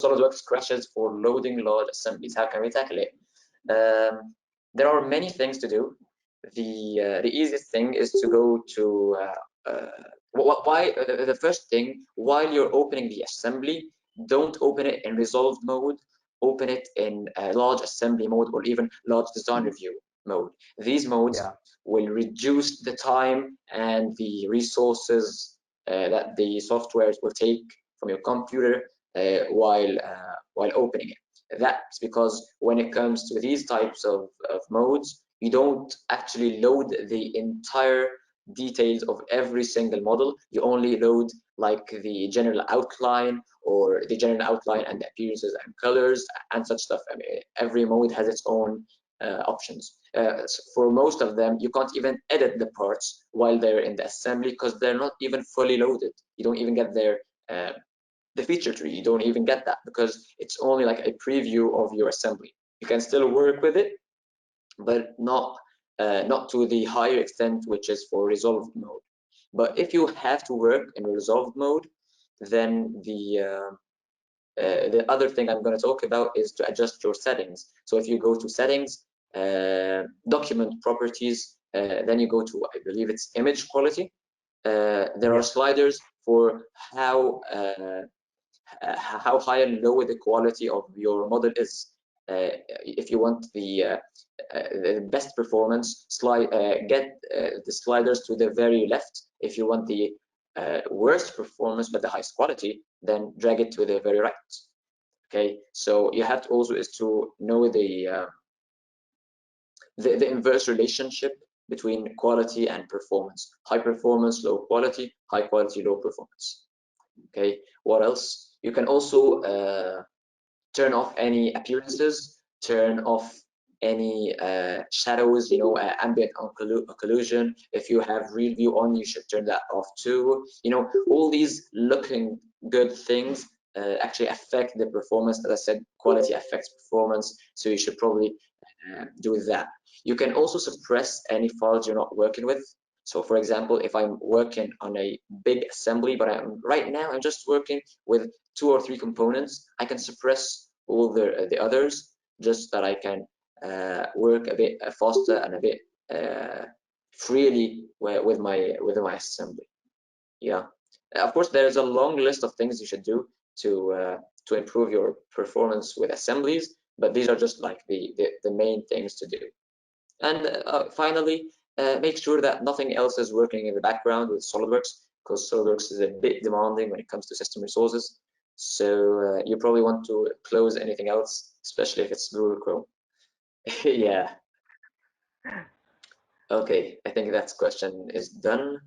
SolidWorks crashes for loading large assemblies. How can we tackle it? There are many things to do. The easiest thing is to go to the first thing, while you're opening the assembly, don't open it in resolved mode. Open it in large assembly mode or even large design review mode. These modes will reduce the time and the resources that the software will take from your computer while opening it. That's because when it comes to these types of modes, you don't actually load the entire details of every single model. You only load like the general outline or the general outline and the appearances and colors and such stuff. I mean, every mode has its own options. For most of them, you can't even edit the parts while they're in the assembly because they're not even fully loaded. You don't even get their the feature tree. You don't even get that because it's only like a preview of your assembly. You can still work with it, but not to the higher extent, which is for resolved mode. But if you have to work in resolved mode, then the other thing I'm going to talk about is to adjust your settings. So if you go to settings, document properties, then you go to, I believe it's image quality. There are sliders for how high and low the quality of your model is. If you want the best performance, get the sliders to the very left. If you want the worst performance but the highest quality, then drag it to the very right. Okay, so you have to also is to know the inverse relationship between quality and performance. High performance, low quality, high quality, low performance. Okay, what else? You can also turn off any appearances, turn off any shadows, you know, ambient occlusion. If you have real view on, you should turn that off too. You know, all these looking good things actually affect the performance. As I said, quality affects performance, so you should probably do that. You can also suppress any files you're not working with. So for example, if I'm working on a big assembly, but right now I'm just working with 2 or 3 components, I can suppress all the others, just that I can work a bit faster and a bit freely with my assembly. Yeah, of course there's a long list of things you should do to improve your performance with assemblies, but these are just like the main things to do. And finally, make sure that nothing else is working in the background with SolidWorks, because SolidWorks is a bit demanding when it comes to system resources. So you probably want to close anything else, especially if it's Google Chrome. Yeah. Okay, I think that question is done.